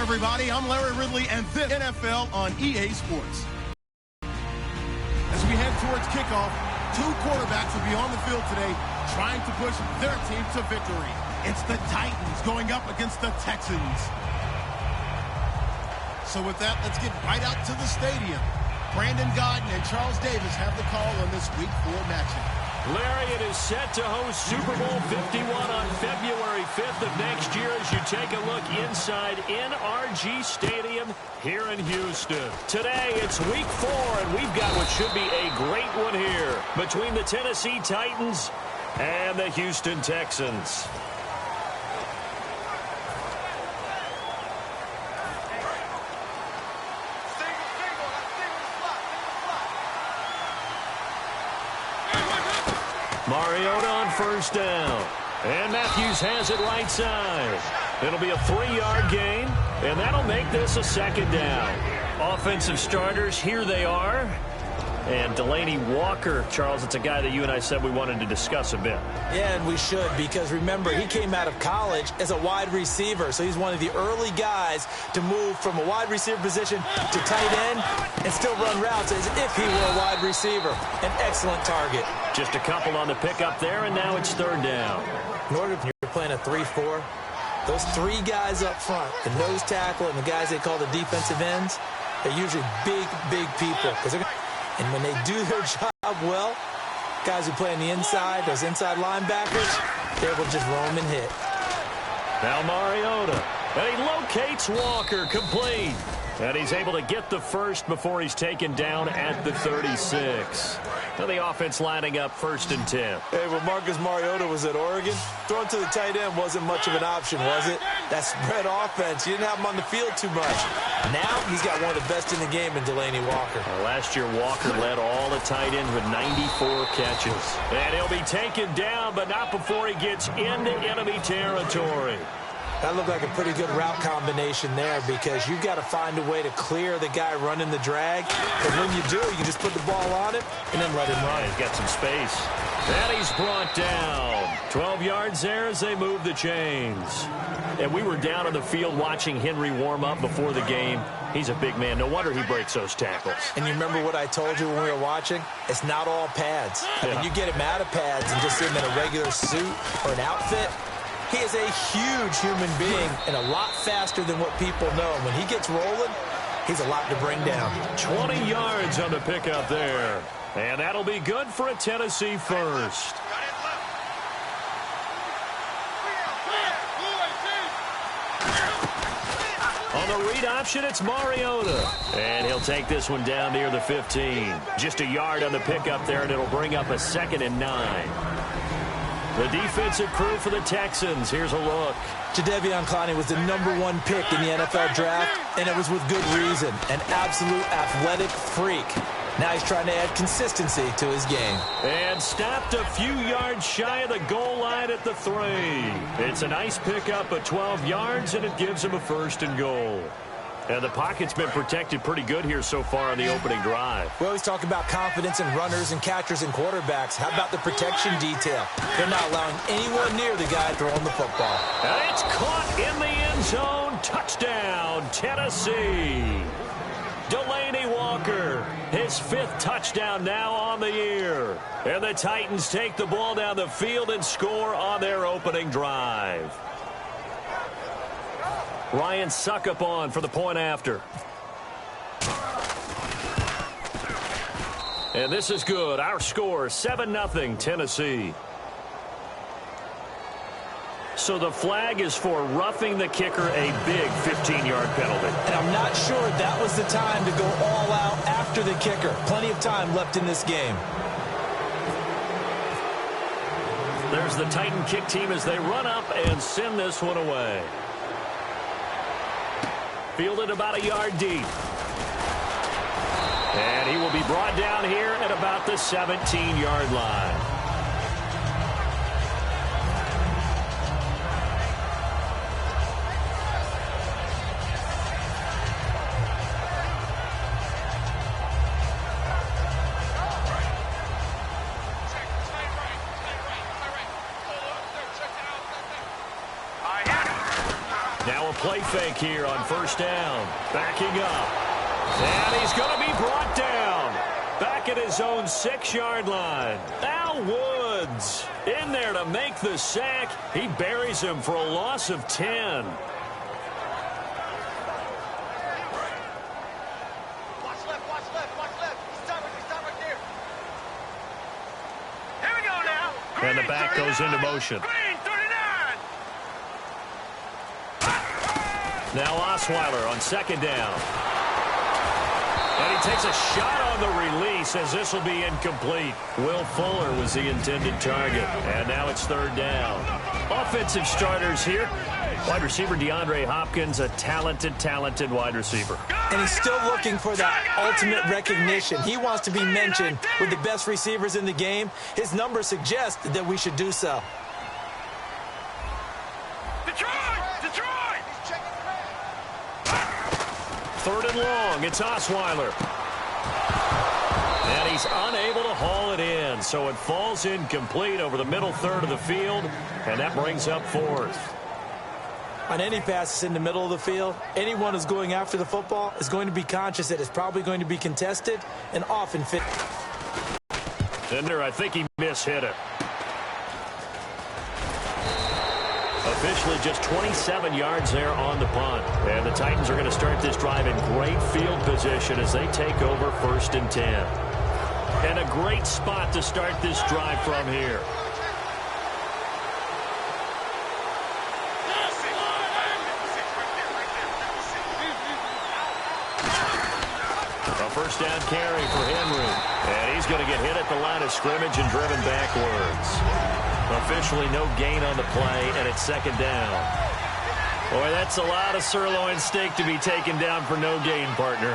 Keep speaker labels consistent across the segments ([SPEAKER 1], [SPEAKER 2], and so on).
[SPEAKER 1] everybody. I'm Larry Ridley, and this NFL on EA Sports. As we head towards kickoff, two quarterbacks will be on the field today trying to push their team to victory. It's the Titans going up against the Texans. So with that, let's get right out to the stadium. Brandon Godden and Charles Davis have the call on this Week 4 matchup.
[SPEAKER 2] Larry, it is set to host Super Bowl 51 on February 5th of next year as you take a look inside NRG Stadium here in Houston. Today, it's Week 4, and we've got what should be a great one here between the Tennessee Titans and the Houston Texans. Mariota on first down. And Matthews has it right side. It'll be a 3-yard gain, and that'll make this a second down. Offensive starters, here they are. And Delaney Walker, Charles, it's a guy that you and I said we wanted to discuss a bit.
[SPEAKER 3] Yeah, and we should, because remember, he came out of college as a wide receiver, so he's one of the early guys to move from a wide receiver position to tight end and still run routes as if he were a wide receiver. An excellent target.
[SPEAKER 2] Just a couple on the pickup there, and now it's third down.
[SPEAKER 3] In order, if you're playing a 3-4, those three guys up front, the nose tackle and the guys they call the defensive ends, they're usually big people. And when they do their job well, guys who play on the inside, those inside linebackers, they're able to just roam and hit.
[SPEAKER 2] Now Mariota, and he locates Walker, complete. And he's able to get the first before he's taken down at the 36. Now the offense lining up 1st and 10.
[SPEAKER 3] Hey, when Marcus Mariota was at Oregon, throwing to the tight end wasn't much of an option, was it? That spread offense, you didn't have him on the field too much. Now he's got one of the best in the game in Delaney Walker.
[SPEAKER 2] Last year, Walker led all the tight ends with 94 catches. And he'll be taken down, but not before he gets into enemy territory.
[SPEAKER 3] That looked like a pretty good route combination there, because you've got to find a way to clear the guy running the drag. But when you do, you just put the ball on him and then let him run.
[SPEAKER 2] He's got some space. And he's brought down. 12 yards there as they move the chains. And we were down on the field watching Henry warm up before the game. He's a big man. No wonder he breaks those tackles.
[SPEAKER 3] And you remember what I told you when we were watching? It's not all pads. I mean, you get him out of pads and just see him in a regular suit or an outfit. He is a huge human being and a lot faster than what people know. And when he gets rolling, he's a lot to bring down.
[SPEAKER 2] 20 yards on the pickup there. And that'll be good for a Tennessee first. On the read option, it's Mariota. And he'll take this one down near the 15. Just a yard on the pickup there, and it'll bring up a 2nd and 9. The defensive crew for the Texans. Here's a look.
[SPEAKER 3] Jadeveon Clowney was the #1 pick in the NFL draft, and it was with good reason. An absolute athletic freak. Now he's trying to add consistency to his game.
[SPEAKER 2] And stopped a few yards shy of the goal line at the 3. It's a nice pickup of 12 yards, and it gives him a 1st and goal. And the pocket's been protected pretty good here so far on the opening drive.
[SPEAKER 3] We always talk about confidence in runners and catchers and quarterbacks. How about the protection detail? They're not allowing anyone near the guy throwing the football.
[SPEAKER 2] And it's caught in the end zone. Touchdown, Tennessee. Delaney Walker, his 5th touchdown now on the year. And the Titans take the ball down the field and score on their opening drive. Ryan Suckup on for the point after. And this is good. Our score, 7-0 Tennessee. So the flag is for roughing the kicker, a big 15-yard penalty.
[SPEAKER 3] And I'm not sure that was the time to go all out after the kicker. Plenty of time left in this game.
[SPEAKER 2] There's the Titan kick team as they run up and send this one away. Fielded about a yard deep. And he will be brought down here at about the 17-yard line. Now a play fake here on first down. Backing up. And he's going to be brought down. Back at his own 6-yard line. Al Woods in there to make the sack. He buries him for a loss of 10. And the back goes into motion. Now Osweiler on second down. And he takes a shot on the release as this will be incomplete. Will Fuller was the intended target. And now it's third down. Offensive starters here. Wide receiver DeAndre Hopkins, a talented wide receiver.
[SPEAKER 3] And he's still looking for that ultimate recognition. He wants to be mentioned with the best receivers in the game. His numbers suggest that we should do so.
[SPEAKER 2] Third and long, it's Osweiler. And he's unable to haul it in, so it falls incomplete over the middle third of the field, and that brings up fourth.
[SPEAKER 3] On any passes in the middle of the field, anyone who's going after the football is going to be conscious that it's probably going to be contested and often fit.
[SPEAKER 2] Tender, I think he mishit it. Officially just 27 yards there on the punt. And the Titans are going to start this drive in great field position as they take over first and 10. And a great spot to start this drive from here. A first down carry for Henry. And he's going to get hit at the line of scrimmage and driven backwards. Officially no gain on the play, and it's second down. Boy, that's a lot of sirloin steak to be taken down for no gain, partner.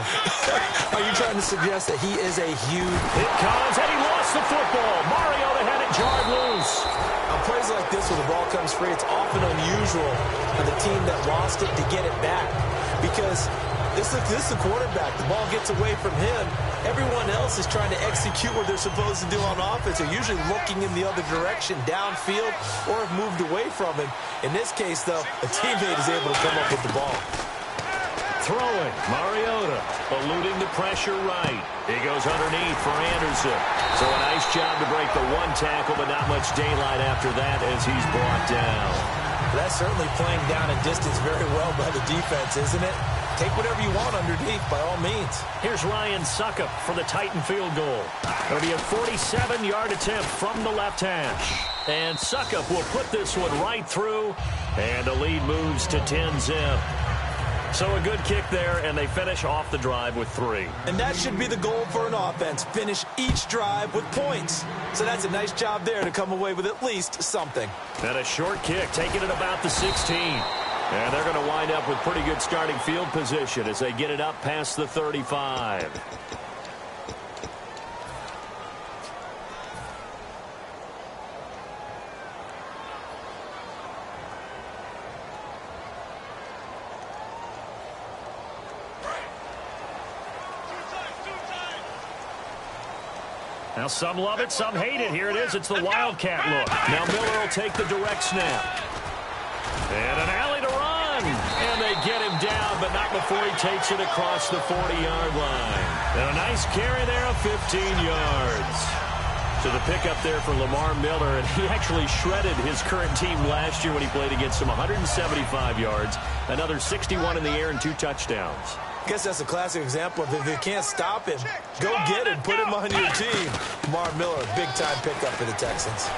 [SPEAKER 3] Are you trying to suggest that he is a huge...
[SPEAKER 2] It comes, and he lost the football. Mariota had it jarred loose.
[SPEAKER 3] On plays like this where the ball comes free, it's often unusual for the team that lost it to get it back. Because this is the quarterback. The ball gets away from him. Everyone else is trying to execute what they're supposed to do on offense. They're usually looking in the other direction, downfield, or have moved away from him. In this case, though, a teammate is able to come up with the ball.
[SPEAKER 2] Throwing, Mariota, eluding the pressure right. He goes underneath for Anderson. So a nice job to break the one tackle, but not much daylight after that as he's brought down.
[SPEAKER 3] That's certainly playing down and distance very well by the defense, isn't it? Take whatever you want underneath, by all means.
[SPEAKER 2] Here's Ryan Suckup for the Titan field goal. It'll be a 47-yard attempt from the left hash. And Suckup will put this one right through, and the lead moves to 10-zip. So a good kick there, and they finish off the drive with 3.
[SPEAKER 3] And that should be the goal for an offense, finish each drive with points. So that's a nice job there to come away with at least something.
[SPEAKER 2] And a short kick, taking it about the 16. And they're going to wind up with pretty good starting field position as they get it up past the 35. Now some love it, some hate it. Here it is. It's the Wildcat look. Now Miller will take the direct snap. And an alley to run. And they get him down, but not before he takes it across the 40-yard line. And a nice carry there of 15 yards. So the pickup there for Lamar Miller, and he actually shredded his current team last year when he played against them. 175 yards, another 61 in the air, and 2 touchdowns.
[SPEAKER 3] I guess that's a classic example of if you can't stop him, go get him, put him on your team. Lamar Miller, big-time pickup for the Texans.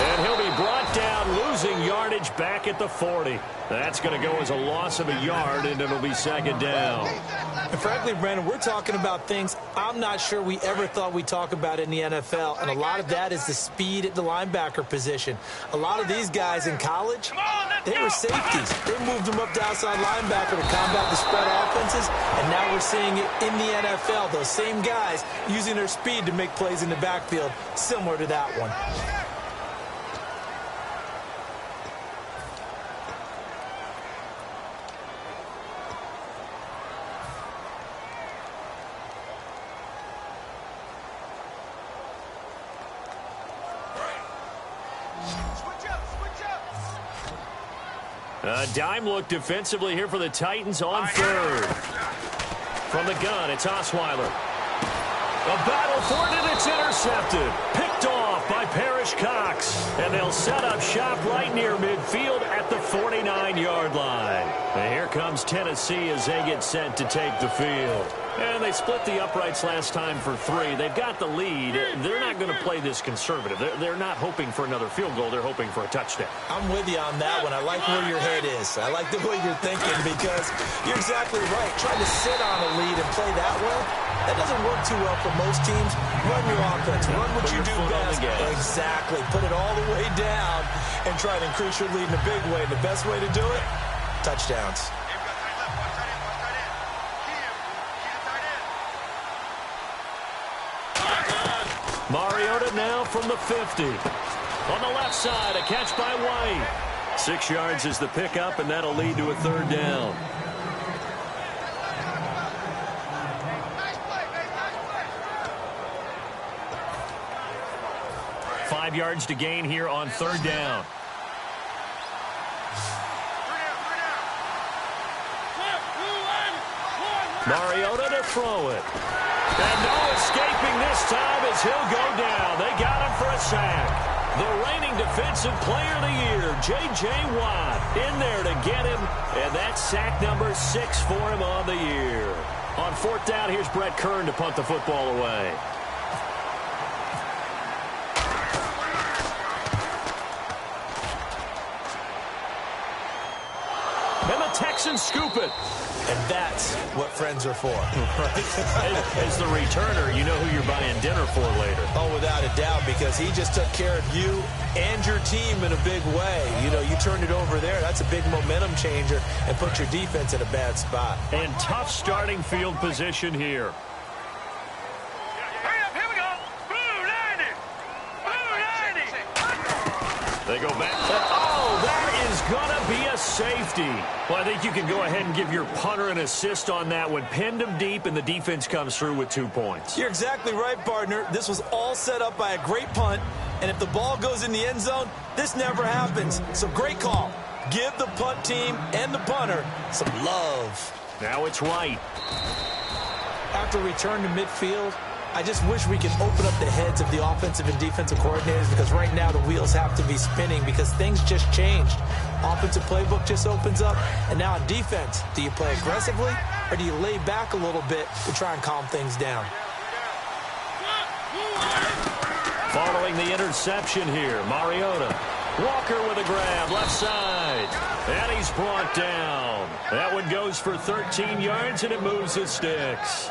[SPEAKER 2] And he'll be brought down, losing yardage back at the 40. That's going to go as a loss of a yard, and it'll be second down.
[SPEAKER 3] And frankly, Brandon, we're talking about things I'm not sure we ever thought we'd talk about in the NFL, and a lot of that is the speed at the linebacker position. A lot of these guys in college, they were safeties. They moved them up to outside linebacker to combat the spread offenses, and now we're seeing it in the NFL. Those same guys using their speed to make plays in the backfield, similar to that one.
[SPEAKER 2] A dime look defensively here for the Titans on third. From the gun, it's Osweiler. A battle for it, and it's intercepted. Picked off by Parrish Cox. And they'll set up shop right near midfield at the 49-yard line. And here comes Tennessee as they get set to take the field. And they split the uprights last time for 3. They've got the lead. They're not going to play this conservative. They're not hoping for another field goal. They're hoping for a touchdown.
[SPEAKER 3] I'm with you on that one. I like where your head is. I like the way you're thinking because you're exactly right. Trying to sit on a lead and play that well, that doesn't work too well for most teams. Run your offense. Run what you do best. Exactly. Put it all the way down and try to increase your lead in a big way. The best way to do it, touchdowns.
[SPEAKER 2] Mariota now from the 50. On the left side, a catch by White. 6 yards is the pickup, and that'll lead to a third down. Five yards to gain here on third down. Mariota to throw it. And no escaping this time as he'll go down. They got him for a sack. The reigning defensive player of the year, J.J. Watt, in there to get him. And that's sack number 6 for him on the year. On fourth down, here's Brett Kern to punt the football away. And the Texans scoop it.
[SPEAKER 3] And that's what friends are for.
[SPEAKER 2] As the returner, you know who you're buying dinner for later.
[SPEAKER 3] Oh, without a doubt, because he just took care of you and your team in a big way. You know, you turned it over there. That's a big momentum changer and put your defense in a bad spot.
[SPEAKER 2] And tough starting field position here.
[SPEAKER 4] Here we go. Blue 90. Blue 90.
[SPEAKER 2] They go back. Oh, that is going to be a safety. Well, I think you can go ahead and give your punter an assist on that one. Pinned him deep, and the defense comes through with 2 points.
[SPEAKER 3] You're exactly right, partner. This was all set up by a great punt, and if the ball goes in the end zone, this never happens. So great call. Give the punt team and the punter some love.
[SPEAKER 2] Now it's Wright.
[SPEAKER 3] After return to midfield, I just wish we could open up the heads of the offensive and defensive coordinators because right now the wheels have to be spinning because things just changed. Offensive playbook just opens up, and now on defense, do you play aggressively or do you lay back a little bit to try and calm things down?
[SPEAKER 2] Following the interception here, Mariota. Walker with a grab, left side. And he's brought down. That one goes for 13 yards, and it moves the sticks.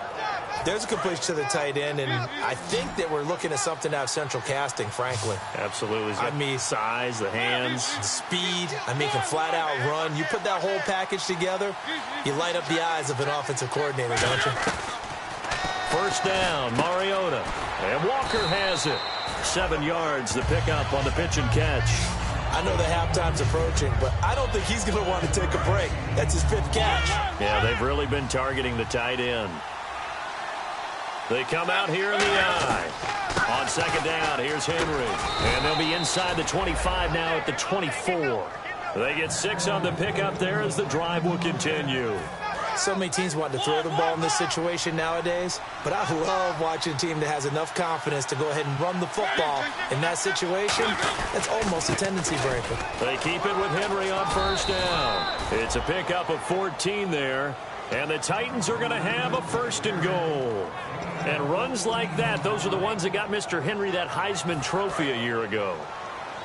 [SPEAKER 3] There's a completion to the tight end, and I think that we're looking at something out of central casting, frankly.
[SPEAKER 2] Absolutely.
[SPEAKER 3] I mean,
[SPEAKER 2] size, the hands.
[SPEAKER 3] Speed. I mean, can flat out run. You put that whole package together, you light up the eyes of an offensive coordinator, don't you?
[SPEAKER 2] First down, Mariota. And Walker has it. 7 yards, the pickup on the pitch and catch.
[SPEAKER 3] I know the halftime's approaching, but I don't think he's going to want to take a break. That's his 5th catch.
[SPEAKER 2] Yeah, they've really been targeting the tight end. They come out here in the eye. On second down, here's Henry. And they'll be inside the 25 now at the 24. They get 6 on the pickup there as the drive will continue.
[SPEAKER 3] So many teams want to throw the ball in this situation nowadays, but I love watching a team that has enough confidence to go ahead and run the football. In that situation, that's almost a tendency breaker.
[SPEAKER 2] They keep it with Henry on first down. It's a pickup of 14 there, and the Titans are going to have a 1st and goal. And runs like that, those are the ones that got Mr. Henry that Heisman Trophy a year ago.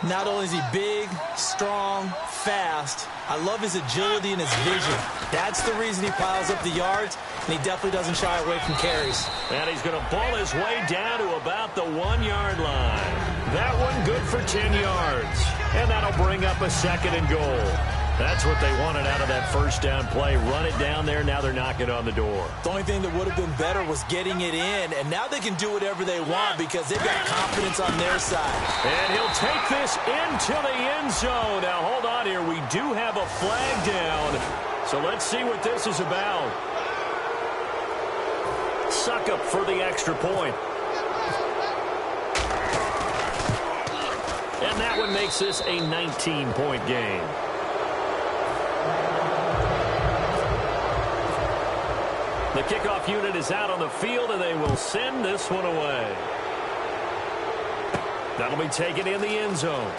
[SPEAKER 3] Not only is he big, strong, fast, I love his agility and his vision. That's the reason he piles up the yards, and he definitely doesn't shy away from carries.
[SPEAKER 2] And he's going to ball his way down to about the 1-yard line. That one good for 10 yards. And that'll bring up a 2nd and goal. That's what they wanted out of that first down play. Run it down there. Now they're knocking on the door.
[SPEAKER 3] The only thing that would have been better was getting it in, and now they can do whatever they want because they've got confidence on their side.
[SPEAKER 2] And he'll take this into the end zone. Now, hold on here. We do have a flag down, so let's see what this is about. Suck up for the extra point. And that one makes this a 19-point game. The kickoff unit is out on the field, and they will send this one away. That'll be taken in the end zone.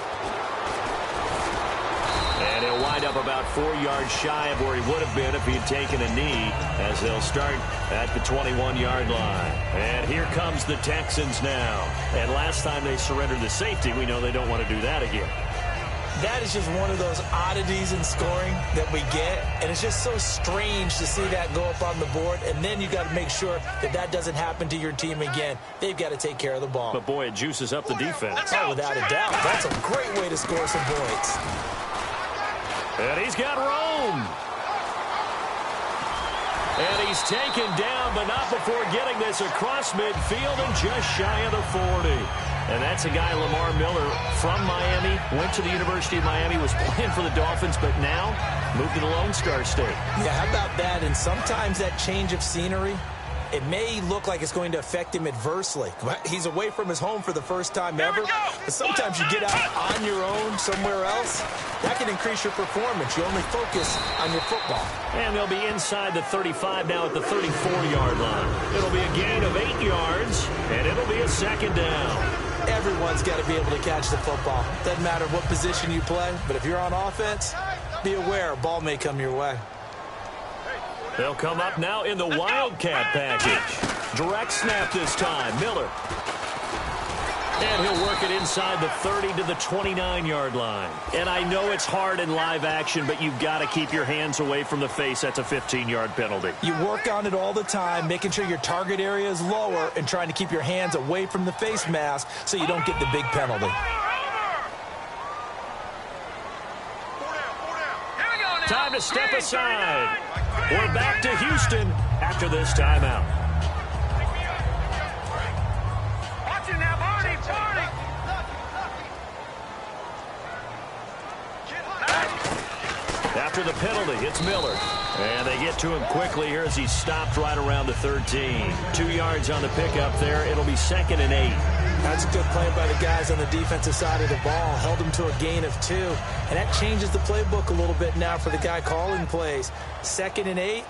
[SPEAKER 2] And he'll wind up about 4 yards shy of where he would have been if he had taken a knee, as they'll start at the 21-yard line. And here comes the Texans now. And last time they surrendered the safety, we know they don't want to do that again.
[SPEAKER 3] That is just one of those oddities in scoring that we get, and it's just so strange to see that go up on the board, and then you got to make sure that that doesn't happen to your team again. They've got to take care of the ball.
[SPEAKER 2] But, boy, it juices up the defense.
[SPEAKER 3] Oh, without a doubt. That's a great way to score some points.
[SPEAKER 2] And he's got room. And he's taken down, but not before getting this across midfield and just shy of the 40. And that's a guy, Lamar Miller, from Miami, went to the University of Miami, was playing for the Dolphins, but now moved to the Lone Star State.
[SPEAKER 3] Yeah, how about that? And sometimes that change of scenery, it may look like it's going to affect him adversely. He's away from his home for the first time ever. But sometimes you get out on your own somewhere else, that can increase your performance. You only focus on your football.
[SPEAKER 2] And they'll be inside the 35 now at the 34-yard line. It'll be a gain of 8 yards, and it'll be a second down.
[SPEAKER 3] Everyone's got to be able to catch the football. Doesn't matter what position you play, but if you're on offense, be aware a ball may come your way.
[SPEAKER 2] They'll come up now in the Wildcat package. Direct snap this time. Miller. And he'll work it inside the 30 to the 29-yard line. And I know it's hard in live action, but you've got to keep your hands away from the face. That's a 15-yard penalty.
[SPEAKER 3] You work on it all the time, making sure your target area is lower and trying to keep your hands away from the face mask so you don't get the big penalty.
[SPEAKER 2] Time to step aside. We're back to Houston after this timeout. After the penalty, it's Miller. And they get to him quickly here as he stopped right around the 13. 2 yards on the pickup there. It'll be 2nd and 8.
[SPEAKER 3] That's a good play by the guys on the defensive side of the ball. Held them to a gain of 2. And that changes the playbook a little bit now for the guy calling plays. 2nd and 8.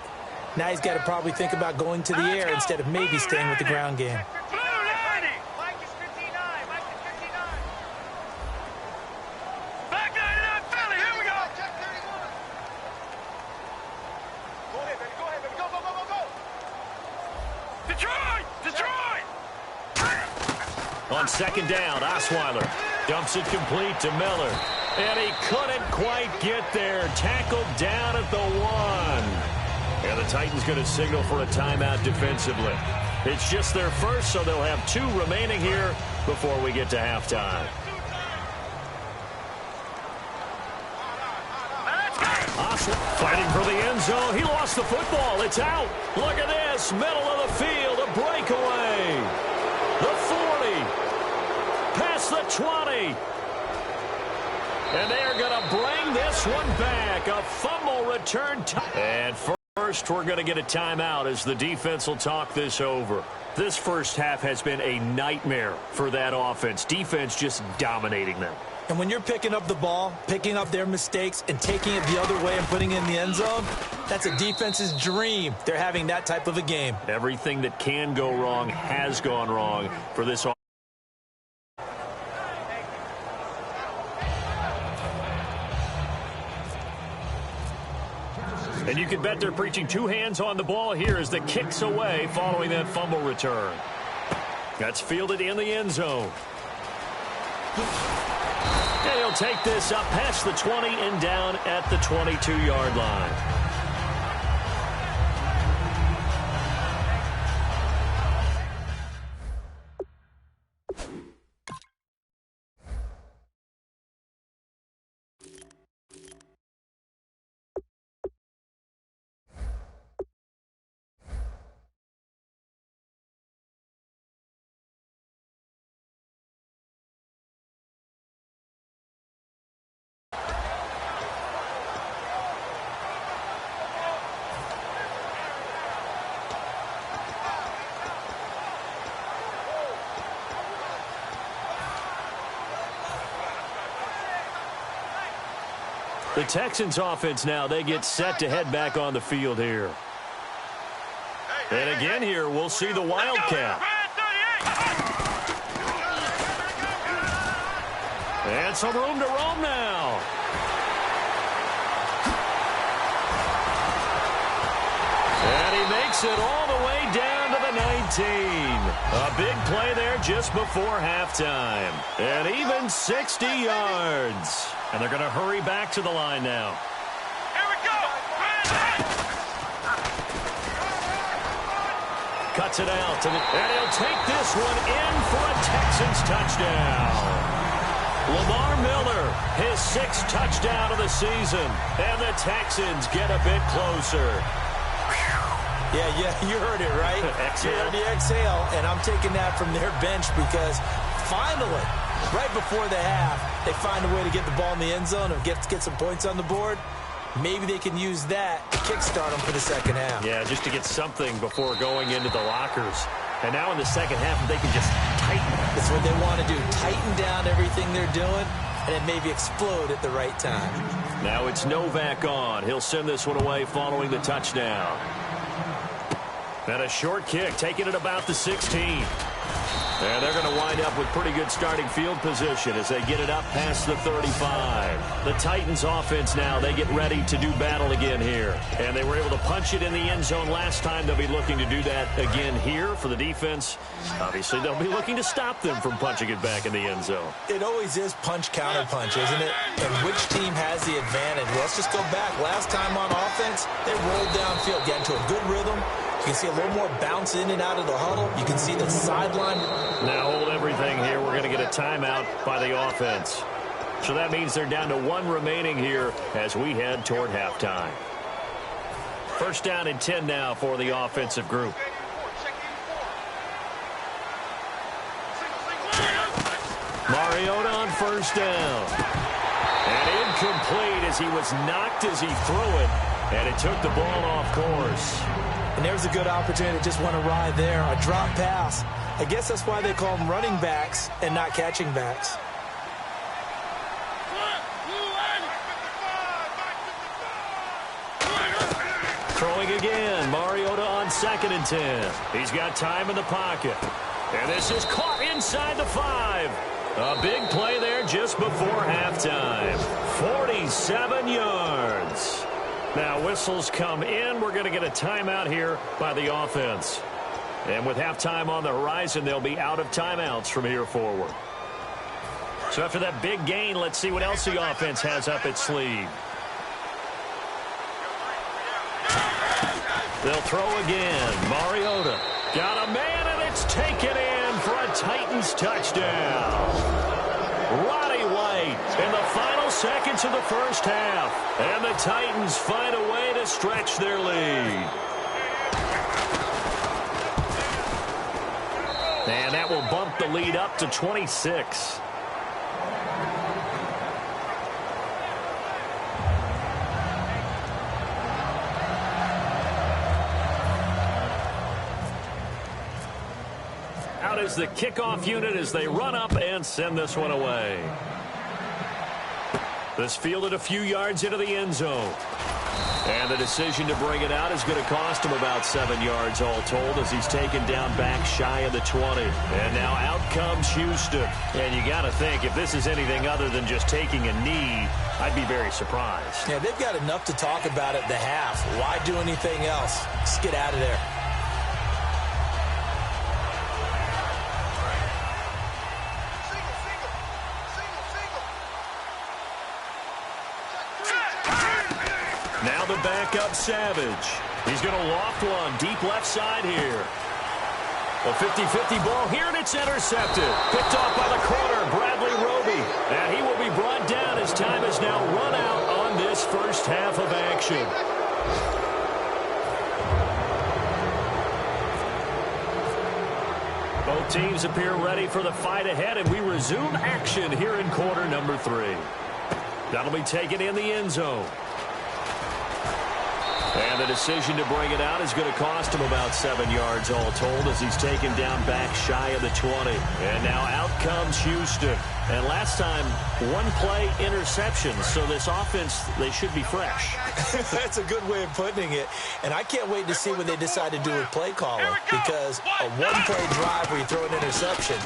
[SPEAKER 3] Now he's got to probably think about going to the air instead of maybe staying with the ground game.
[SPEAKER 2] On 2nd down, Osweiler dumps it complete to Miller. And he couldn't quite get there. Tackled down at the 1. And the Titans going to signal for a timeout defensively. It's just their first, so they'll have 2 remaining here before we get to halftime. Osweiler fighting for the end zone. He lost the football. It's out. Look at this. Middle of the field. A breakaway. The 40. Past the 20. And they're going to bring this one back. A fumble return. And first, we're going to get a timeout as the defense will talk this over. This first half has been a nightmare for that offense. Defense just dominating them.
[SPEAKER 3] And when you're picking up the ball, picking up their mistakes, and taking it the other way and putting it in the end zone, that's a defense's dream. They're having that type of a game.
[SPEAKER 2] Everything that can go wrong has gone wrong for this offense. And you can bet they're preaching 2 hands on the ball here as the kick's away following that fumble return. That's fielded in the end zone. And he'll take this up past the 20 and down at the 22-yard line. The Texans offense now, they get set to head back on the field here. And again here, we'll see the Wildcat. And some room to roam now. And he makes it all the way down to the 19. A big play there just before halftime. And even 60 yards. And they're going to hurry back to the line now.
[SPEAKER 4] Here we go.
[SPEAKER 2] Cuts it out. And he'll take this one in for a Texans touchdown. Lamar Miller, his 6th touchdown of the season. And the Texans get a bit closer.
[SPEAKER 3] Yeah, you heard it, right?
[SPEAKER 2] Exhale.
[SPEAKER 3] You heard the exhale, and I'm taking that from their bench because finally, right before the half, they find a way to get the ball in the end zone and get some points on the board. Maybe they can use that to kickstart them for the second half.
[SPEAKER 2] Yeah, just to get something before going into the lockers. And now in the second half, they can just tighten.
[SPEAKER 3] That's what they want to do, tighten down everything they're doing, and then maybe explode at the right time.
[SPEAKER 2] Now it's Novak on. He'll send this one away following the touchdown. And a short kick, taking it about the 16. And they're going to wind up with pretty good starting field position as they get it up past the 35. The Titans offense now, they get ready to do battle again here. And they were able to punch it in the end zone last time. They'll be looking to do that again here for the defense. Obviously, they'll be looking to stop them from punching it back in the end zone.
[SPEAKER 3] It always is punch-counter-punch, isn't it? And which team has the advantage? Well, let's just go back. Last time on offense, they rolled downfield, get into a good rhythm. You can see a little more bounce in and out of the huddle. You can see the sideline.
[SPEAKER 2] Now hold everything here. We're going to get a timeout by the offense. So that means they're down to 1 remaining here as we head toward halftime. First down and 10 now for the offensive group. Mariota on first down. And incomplete as he was knocked as he threw it. And it took the ball off course.
[SPEAKER 3] And there's a good opportunity to just want to ride there. A drop pass. I guess that's why they call them running backs and not catching backs.
[SPEAKER 2] Throwing again. Mariota on 2nd and 10. He's got time in the pocket. And this is caught inside the 5. A big play there just before halftime. 47 yards. Now whistles come in. We're going to get a timeout here by the offense. And with halftime on the horizon, they'll be out of timeouts from here forward. So after that big gain, let's see what else the offense has up its sleeve. They'll throw again. Mariota got a man, and it's taken in for a Titans touchdown. Roddy White in the final seconds of the first half. And the Titans find a way to stretch their lead. And that will bump the lead up to 26. Out is the kickoff unit as they run up and send this one away. This fielded a few yards into the end zone. And the decision to bring it out is going to cost him about 7 yards all told as he's taken down back shy of the 20. And now out comes Houston. And you got to think, if this is anything other than just taking a knee, I'd be very surprised.
[SPEAKER 3] Yeah, they've got enough to talk about at the half. Why do anything else? Just get out of there.
[SPEAKER 2] Now the backup Savage. He's going to loft one deep left side here. A 50-50 ball here, and it's intercepted. Picked off by the corner, Bradley Roby. And he will be brought down as time has now run out on this first half of action. Both teams appear ready for the fight ahead, and we resume action here in quarter number 3. That'll be taken in the end zone. And the decision to bring it out is going to cost him about 7 yards all told as he's taken down back shy of the 20. And now out comes Houston. And last time, one play interception. So this offense, they should be fresh.
[SPEAKER 3] That's a good way of putting it. And I can't wait to see what they decide to do with play calling. Because a one-play drive where you throw an interception,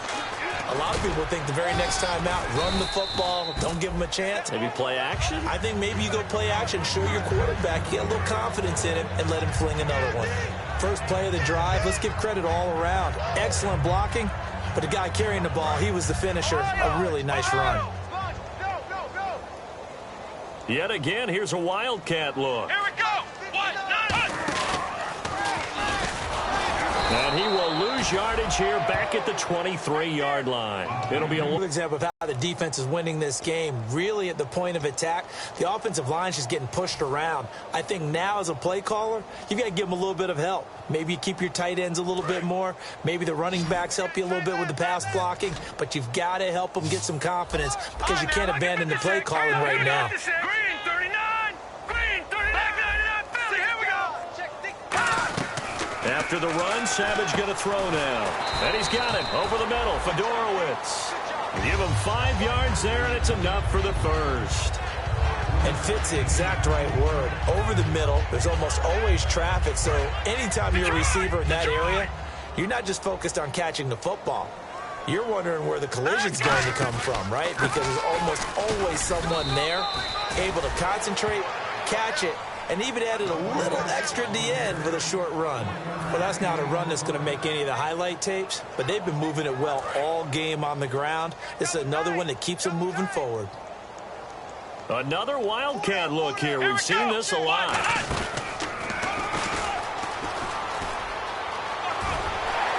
[SPEAKER 3] a lot of people think the very next time out, run the football, don't give them a chance.
[SPEAKER 2] Maybe play action?
[SPEAKER 3] I think maybe you go play action, show your quarterback, get a little confidence in him, and let him fling another one. First play of the drive, let's give credit all around. Excellent blocking, but the guy carrying the ball, he was the finisher. A really nice run.
[SPEAKER 2] Yet again, here's a Wildcat look.
[SPEAKER 4] Here we go. 1, 9,
[SPEAKER 2] And he will lose yardage here back at the 23-yard line. It'll be a
[SPEAKER 3] good example of how the defense is winning this game. Really at the point of attack, the offensive line is just getting pushed around. I think now as a play caller, you've got to give them a little bit of help. Maybe you keep your tight ends a little bit more. Maybe the running backs help you a little bit with the pass blocking. But you've got to help them get some confidence because you can't abandon the play calling right now.
[SPEAKER 4] Green 39. Green 39. 50. Here we go.
[SPEAKER 2] After the run, Savage going to throw now. And he's got it over the middle. Fedorowicz. Give him 5 yards there, and it's enough for the first.
[SPEAKER 3] And fits the exact right word. Over the middle, there's almost always traffic, so anytime you're a receiver in that area, you're not just focused on catching the football. You're wondering where the collision's going to come from, right? Because there's almost always someone there able to concentrate, catch it, and even added a little extra at the end with a short run. Well, that's not a run that's going to make any of the highlight tapes, but they've been moving it well all game on the ground. This is another one that keeps them moving forward.
[SPEAKER 2] Another Wildcat look here. We've seen this a lot.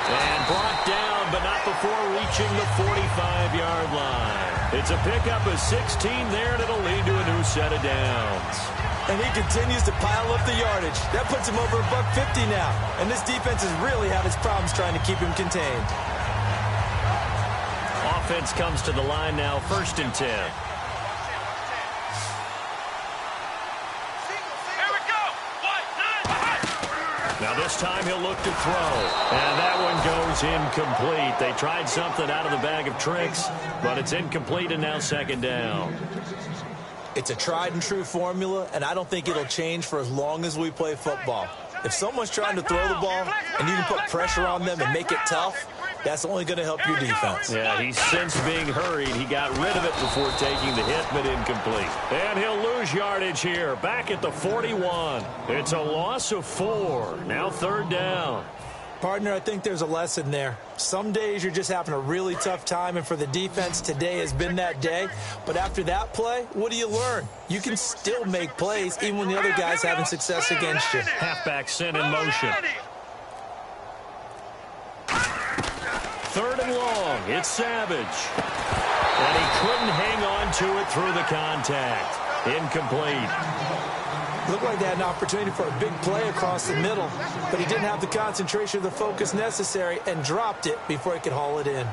[SPEAKER 2] And brought down, but not before reaching the 45-yard line. It's a pickup of 16 there, and it'll lead to a new set of downs.
[SPEAKER 3] And he continues to pile up the yardage. That puts him over $150 now. And this defense has really had its problems trying to keep him contained.
[SPEAKER 2] Offense comes to the line now, 1st and 10. Now this time he'll look to throw. And that one goes incomplete. They tried something out of the bag of tricks, but it's incomplete and now 2nd down.
[SPEAKER 3] It's a tried and true formula, and I don't think it'll change for as long as we play football. If someone's trying to throw the ball and you can put pressure on them and make it tough, that's only going to help your defense.
[SPEAKER 2] Yeah, he sensed being hurried. He got rid of it before taking the hit, but incomplete. And he'll lose yardage here, back at the 41. It's a loss of 4. Now 3rd down.
[SPEAKER 3] Partner, I think there's a lesson there. Some days you're just having a really tough time, and for the defense, today has been that day. But after that play, what do you learn? You can still make plays even when the other guy's having success against you.
[SPEAKER 2] Halfback sent in motion. 3rd and long. It's Savage. And he couldn't hang on to it through the contact. Incomplete.
[SPEAKER 3] Looked like they had an opportunity for a big play across the middle, but he didn't have the concentration or the focus necessary and dropped it before he could haul it in.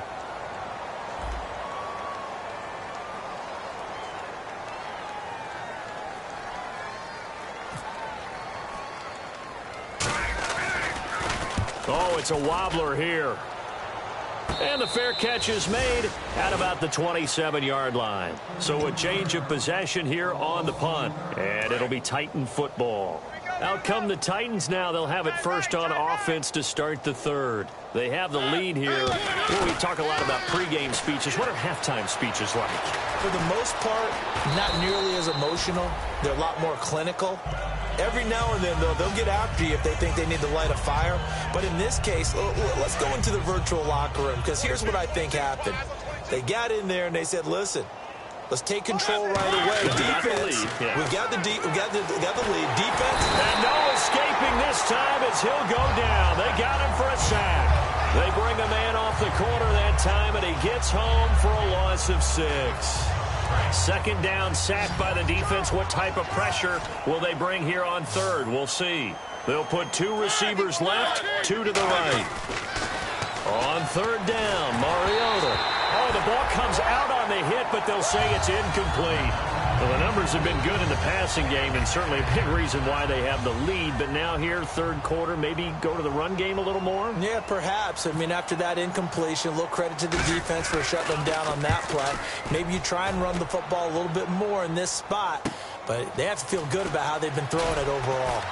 [SPEAKER 2] Oh, it's a wobbler here. And the fair catch is made at about the 27-yard line. So a change of possession here on the punt. And it'll be Titan football. Out come the Titans now. They'll have it first on offense to start the 3rd. They have the lead here. Well, we talk a lot about pregame speeches. What are halftime speeches like?
[SPEAKER 3] For the most part, not nearly as emotional. They're a lot more clinical. Every now and then, though, they'll get after you if they think they need to light a fire. But in this case, let's go into the virtual locker room, because here's what I think happened. They got in there and they said, listen, let's take control right away. Defense, we got the lead. Defense.
[SPEAKER 2] And no escaping this time as he'll go down. They got him for a sack. They bring a man off the corner that time, and he gets home for a loss of 6. 2nd down, sack by the defense. What type of pressure will they bring here on 3rd? We'll see. They'll put 2 receivers left, 2 to the right. On 3rd down, Mariota. Oh, the ball comes out on the hit, but they'll say it's incomplete. Well, the numbers have been good in the passing game, and certainly a big reason why they have the lead. But now here, third quarter, maybe go to the run game a little more?
[SPEAKER 3] Yeah, perhaps. I mean, after that incompletion, a little credit to the defense for shutting them down on that play. Maybe you try and run the football a little bit more in this spot, but they have to feel good about how they've been throwing it overall.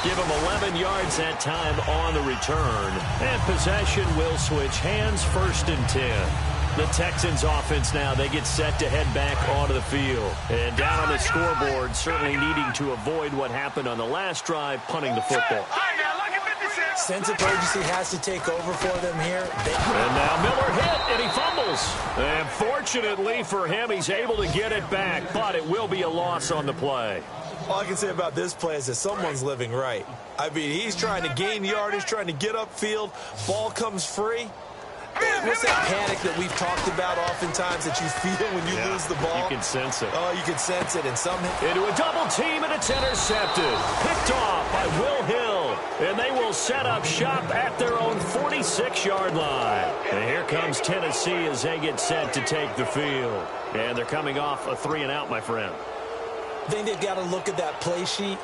[SPEAKER 2] Give them 11 yards that time on the return. And possession will switch hands, 1st and 10. The Texans offense now, they get set to head back onto the field. And down on the scoreboard, certainly needing to avoid what happened on the last drive, punting the football.
[SPEAKER 3] Sense of urgency has to take over for them here.
[SPEAKER 2] And now Miller hit, and he fumbles. And fortunately for him, he's able to get it back, but it will be a loss on the play.
[SPEAKER 3] All I can say about this play is that someone's living right. I mean, he's trying to gain yardage, trying to get upfield. Ball comes free. What's that panic that we've talked about oftentimes that you feel when you lose the ball?
[SPEAKER 2] You can sense it.
[SPEAKER 3] Oh, you can sense it. And
[SPEAKER 2] into a double team, and it's intercepted. Picked off by Will Hill. And they will set up shop at their own 46-yard line. And here comes Tennessee as they get set to take the field. And they're coming off a 3-and-out, my friend.
[SPEAKER 3] I think they've got to look at that play sheet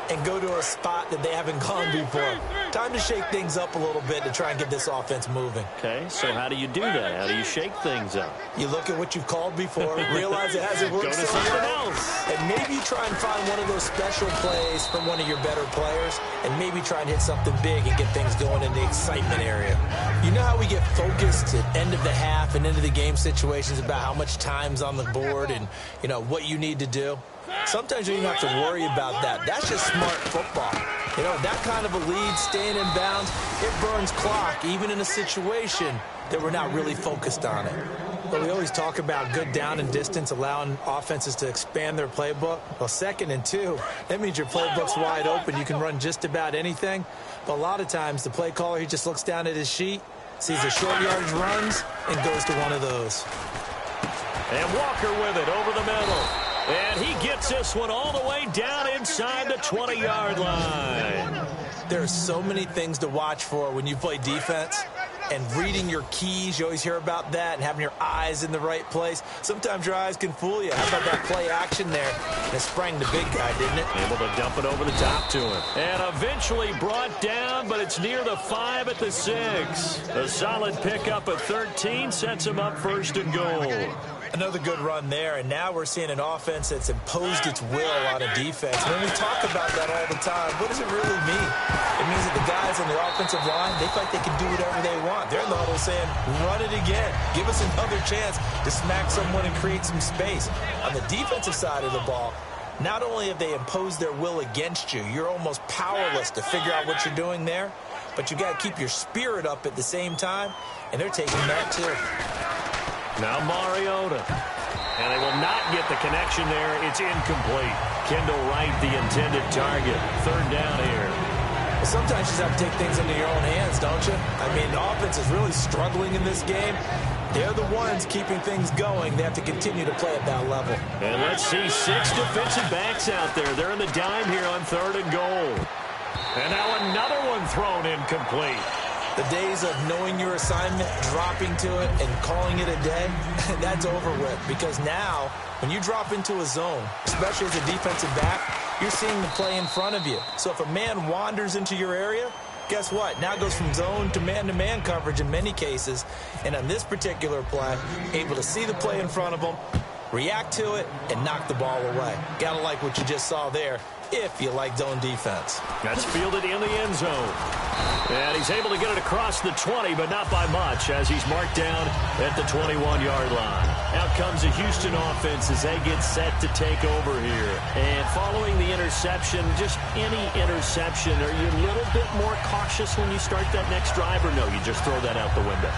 [SPEAKER 3] and go to a spot that they haven't gone before. Time to shake things up a little bit to try and get this offense moving.
[SPEAKER 2] Okay, so how do you do that? How do you shake things up?
[SPEAKER 3] You look at what you've called before, realize it hasn't worked
[SPEAKER 2] so
[SPEAKER 3] something
[SPEAKER 2] else.
[SPEAKER 3] And maybe you try and find one of those special plays from one of your better players, and maybe try and hit something big and get things going in the excitement area. You know how we get focused at end of the half and into the game situations about how much time's on the board and, you know, what you need to do? Sometimes you don't even have to worry about that. That's just smart football. You know, that kind of a lead, staying in bounds, it burns clock, even in a situation that we're not really focused on it. But we always talk about good down and distance, allowing offenses to expand their playbook. Well, 2nd and 2, that means your playbook's wide open. You can run just about anything. But a lot of times, the play caller, he just looks down at his sheet, sees the short yardage runs, and goes to one of those.
[SPEAKER 2] And Walker with it over the middle. And he gets this one all the way down inside the 20-yard line.
[SPEAKER 3] There are so many things to watch for when you play defense. And reading your keys, you always hear about that, and having your eyes in the right place. Sometimes your eyes can fool you. How about that play action there? And it sprang the big guy, didn't it?
[SPEAKER 2] Able to dump it over the top to him. And eventually brought down, but it's near the 5 at the 6. A solid pickup of 13 sets him up 1st and goal.
[SPEAKER 3] Another good run there, and now we're seeing an offense that's imposed its will on a defense. When we talk about that all the time, what does it really mean? It means that the guys on the offensive line, they feel like they can do whatever they want. They're in the huddle saying, run it again. Give us another chance to smack someone and create some space. On the defensive side of the ball, not only have they imposed their will against you, you're almost powerless to figure out what you're doing there, but you got to keep your spirit up at the same time, and they're taking that too.
[SPEAKER 2] Now Mariota. And they will not get the connection there. It's incomplete. Kendall Wright, the intended target. 3rd down here.
[SPEAKER 3] Well, sometimes you just have to take things into your own hands, don't you? I mean, the offense is really struggling in this game. They're the ones keeping things going. They have to continue to play at that level.
[SPEAKER 2] And let's see 6 defensive backs out there. They're in the dime here on 3rd and goal. And now another one thrown incomplete.
[SPEAKER 3] The days of knowing your assignment, dropping to it, and calling it a day, that's over with. Because now, when you drop into a zone, especially as a defensive back, you're seeing the play in front of you. So if a man wanders into your area, guess what? Now it goes from zone to man-to-man coverage in many cases. And on this particular play, able to see the play in front of him, react to it, and knock the ball away. Gotta like what you just saw there, if you like zone defense.
[SPEAKER 2] That's fielded in the end zone. And he's able to get it across the 20, but not by much, as he's marked down at the 21-yard line. Out comes the Houston offense as they get set to take over here. And following the interception, just any interception, are you a little bit more cautious when you start that next drive, or no, you just throw that out the window?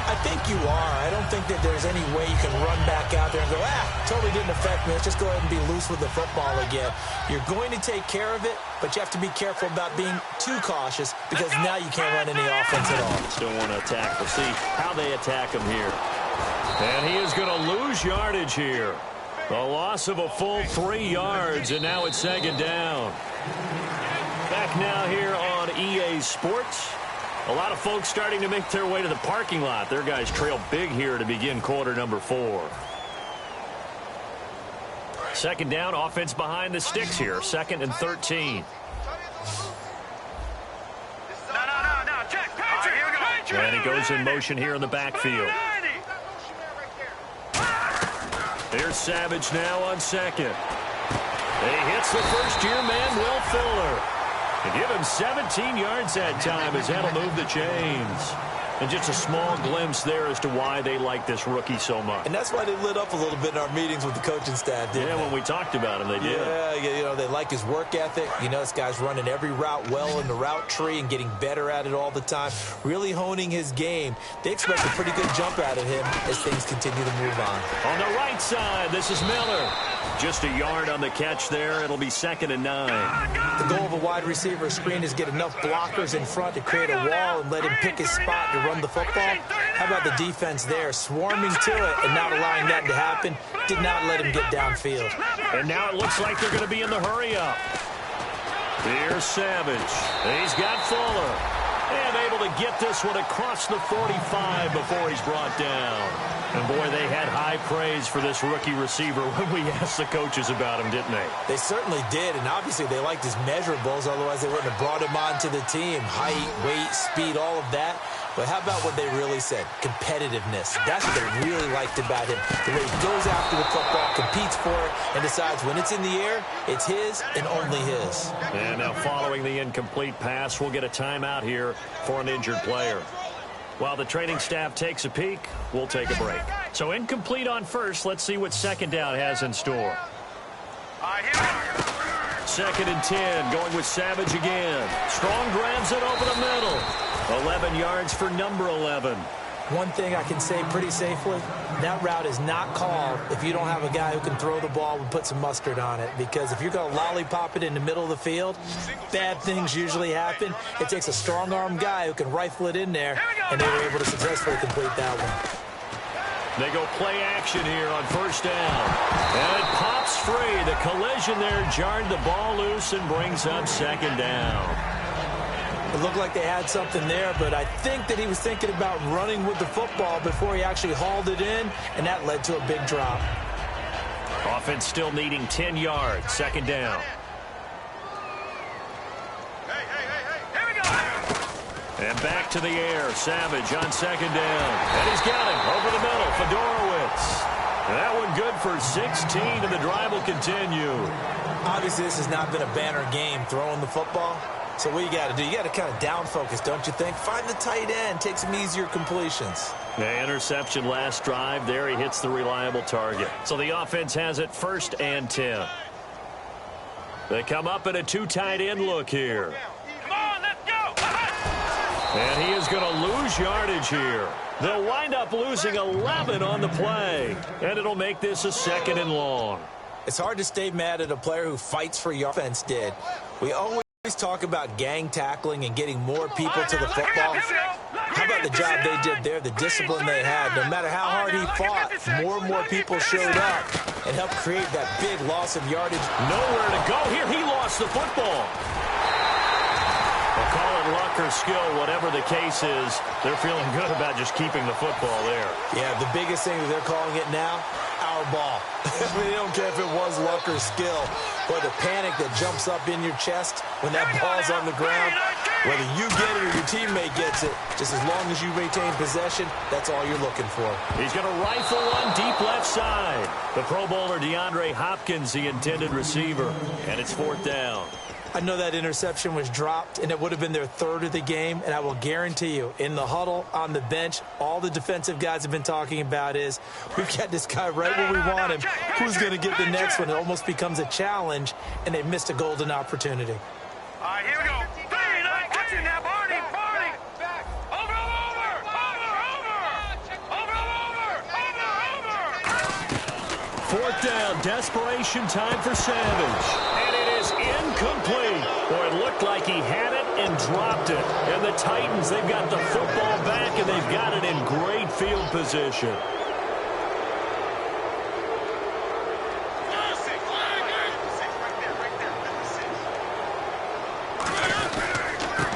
[SPEAKER 3] I think you are. I don't think that there's any way you can run back out there and go, totally didn't affect me. Let's just go ahead and be loose with the football again. You're going to take care of it, but you have to be careful about being too cautious because now you can't run any offense at all.
[SPEAKER 2] Still want to attack. We'll see how they attack him here. And he is going to lose yardage here. A loss of a full 3 yards, and now it's 2nd down. Back now here on EA Sports. A lot of folks starting to make their way to the parking lot. Their guys trail big here to begin quarter number 4. Second down, offense behind the sticks here. 2nd and 13.
[SPEAKER 4] No. Check. Patrick.
[SPEAKER 2] And he goes in motion here in the backfield. Here's Savage now on 2nd. He hits the first-year man, Will Fuller. And give him 17 yards that time as that'll move the chains. And just a small glimpse there as to why they like this rookie so much.
[SPEAKER 3] And that's why they lit up a little bit in our meetings with the coaching staff, didn't they?
[SPEAKER 2] When we talked about him, they did.
[SPEAKER 3] Yeah, they like his work ethic. This guy's running every route well in the route tree and getting better at it all the time, really honing his game. They expect a pretty good jump out of him as things continue to move on.
[SPEAKER 2] On the right side, this is Miller. Just a yard on the catch there. It'll be 2nd and 9.
[SPEAKER 3] The goal of a wide receiver screen is get enough blockers in front to create a wall and let him pick his spot to run the football. How about the defense there, swarming to it and not allowing that to happen? Did not let him get downfield.
[SPEAKER 2] And now it looks like they're going to be in the hurry-up. Here's Savage. He's got Fuller. And able to get this one across the 45 before he's brought down. And, boy, they had high praise for this rookie receiver when we asked the coaches about him, didn't they?
[SPEAKER 3] They certainly did, and obviously they liked his measurables, otherwise they wouldn't have brought him onto the team. Height, weight, speed, all of that. But how about what they really said? Competitiveness. That's what they really liked about him. The way he goes after the football, competes for it, and decides when it's in the air, it's his and only his.
[SPEAKER 2] And now following the incomplete pass, we'll get a timeout here for an injured player. While the training staff takes a peek, we'll take a break. So incomplete on first. Let's see what second down has in store. 2nd and 10, going with Savage again. Strong grabs it over the middle. 11 yards for number 11.
[SPEAKER 3] One thing I can say pretty safely, that route is not called if you don't have a guy who can throw the ball and put some mustard on it. Because if you're going to lollipop it in the middle of the field, bad things usually happen. It takes a strong-arm guy who can rifle it in there, and they were able to successfully complete that one.
[SPEAKER 2] They go play action here on first down. And it pops free. The collision there jarred the ball loose and brings up 2nd down.
[SPEAKER 3] It looked like they had something there, but I think that he was thinking about running with the football before he actually hauled it in, and that led to a big drop.
[SPEAKER 2] Offense still needing 10 yards. 2nd down.
[SPEAKER 4] Here we go.
[SPEAKER 2] And back to the air. Savage on 2nd down. And he's got him over the middle. Fedorowicz. That one good for 16, and the drive will continue.
[SPEAKER 3] Obviously, this has not been a banner game throwing the football. So what you got to do, you got to kind of down focus, don't you think? Find the tight end, take some easier completions.
[SPEAKER 2] The interception last drive. There he hits the reliable target. So the offense has it 1st and 10. They come up in a 2 tight end look here.
[SPEAKER 4] Come on, let's go.
[SPEAKER 2] And he is going to lose yardage here. They'll wind up losing 11 on the play. And it'll make this a 2nd and long.
[SPEAKER 3] It's hard to stay mad at a player who fights for your offense did. We always talk about gang tackling and getting more people to the football. How about the job they did there, the discipline they had? No matter how hard he fought, more and more people showed up and helped create that big loss of yardage.
[SPEAKER 2] Nowhere to go here. He lost the football. We'll call it luck or skill, whatever the case is. They're feeling good about just keeping the football there.
[SPEAKER 3] Yeah, the biggest thing that they're calling it now, our ball. They don't care if it was luck or skill. Or the panic that jumps up in your chest when that ball's on the ground. Whether you get it or your teammate gets it, just as long as you maintain possession, that's all you're looking for.
[SPEAKER 2] He's going to rifle one deep left side. The Pro Bowler DeAndre Hopkins, the intended receiver. And it's 4th down.
[SPEAKER 3] I know that interception was dropped, and it would have been their 3rd of the game, and I will guarantee you, in the huddle, on the bench, all the defensive guys have been talking about is, we've got this guy right where we want him. Who's going to get the next one? It almost becomes a challenge, and they missed a golden opportunity.
[SPEAKER 4] All right, here we go. 3, 9, catching that, Barney. Over.
[SPEAKER 2] 4th down, desperation time for Savage. And it is incomplete. Boy, it looked like he had it and dropped it. And the Titans, they've got the football back, and they've got it in great field position.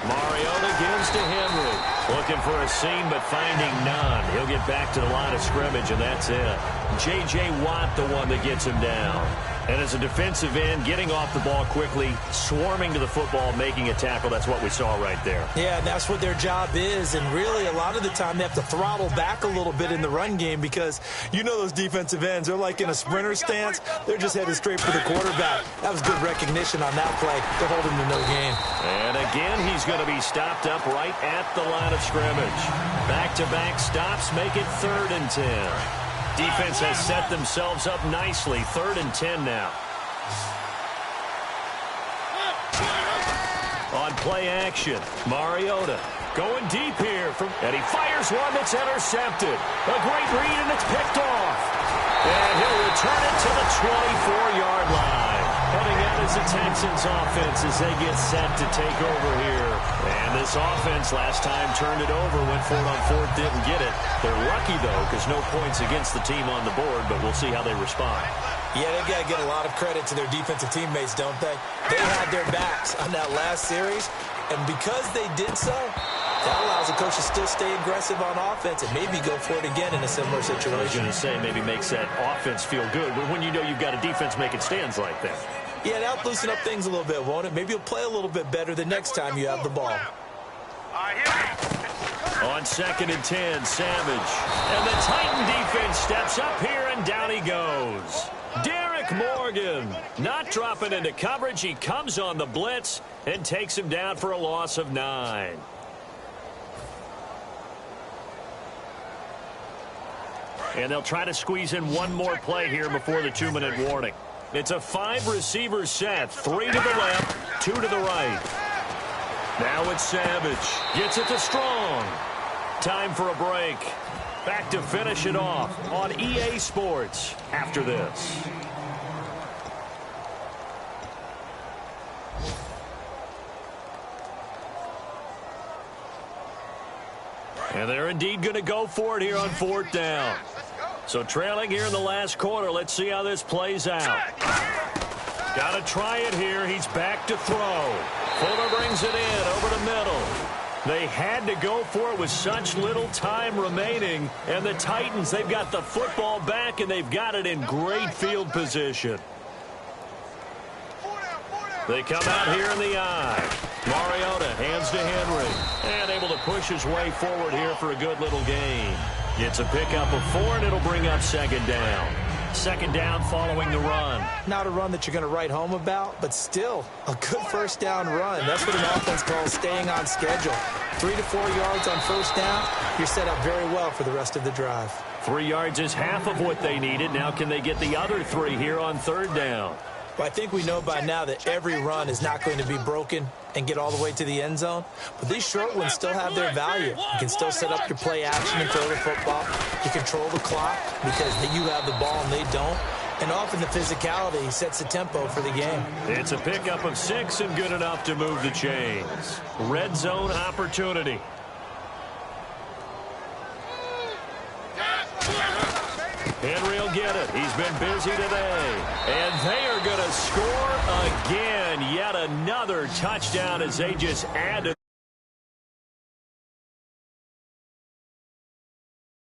[SPEAKER 2] Mariota gives to Henry. Looking for a seam, but finding none. He'll get back to the line of scrimmage, and that's it. J.J. Watt, the one that gets him down. And as a defensive end, getting off the ball quickly, swarming to the football, making a tackle, that's what we saw right there.
[SPEAKER 3] Yeah, and that's what their job is. And really, a lot of the time, they have to throttle back a little bit in the run game because you know those defensive ends, they're like in a sprinter stance. They're just headed straight for the quarterback. That was good recognition on that play to hold him to no gain.
[SPEAKER 2] And again, he's going to be stopped up right at the line of scrimmage. Back-to-back stops make it 3rd and 10. Defense has set themselves up nicely. 3rd and 10 now. On play action, Mariota going deep here. And he fires one that's intercepted. A great read, and it's picked off. And he'll return it to the 24-yard line. Heading out is the Texans offense as they get set to take over here. And this offense last time turned it over, went for it on 4th, didn't get it. They're lucky, though, because no points against the team on the board, but we'll see how they respond.
[SPEAKER 3] Yeah, they got to get a lot of credit to their defensive teammates, don't they? They had their backs on that last series, and because they did so, that allows the coach to still stay aggressive on offense and maybe go for it again in a similar situation.
[SPEAKER 2] I was going to say maybe makes that offense feel good, but when you know you've got a defense making stands like that.
[SPEAKER 3] Yeah, that'll loosen up things a little bit, won't it? Maybe you'll play a little bit better the next time you have the ball.
[SPEAKER 2] On 2nd and 10, Savage. And the Titan defense steps up here, and down he goes. Derek Morgan not dropping into coverage. He comes on the blitz and takes him down for a loss of 9. And they'll try to squeeze in one more play here before the 2-minute warning. It's a 5-receiver set. 3 to the left, 2 to the right. Now it's Savage. Gets it to Strong. Time for a break. Back to finish it off on EA Sports after this. And they're indeed going to go for it here on 4th down. So trailing here in the last quarter. Let's see how this plays out. Got to try it here. He's back to throw. Fuller brings it in over the middle. They had to go for it with such little time remaining. And the Titans, they've got the football back, and they've got it in great field position. They come out here in the eye. Mariota hands to Henry. And able to push his way forward here for a good little gain. It's a pickup of 4, and it'll bring up 2nd down. 2nd down following the run.
[SPEAKER 3] Not a run that you're going to write home about, but still a good 1st down run. That's what an offense calls staying on schedule. 3 to 4 yards on 1st down. You're set up very well for the rest of the drive.
[SPEAKER 2] 3 yards is half of what they needed. Now can they get the other 3 here on 3rd down?
[SPEAKER 3] Well, I think we know by now that every run is not going to be broken and get all the way to the end zone. But these short ones still have their value. You can still set up your play action and throw the football. You control the clock because you have the ball and they don't. And often the physicality sets the tempo for the game.
[SPEAKER 2] It's a pickup of 6 and good enough to move the chains. Red zone opportunity. Henry will get it. He's been busy today. And they are going to score again. Yet another touchdown as they just add to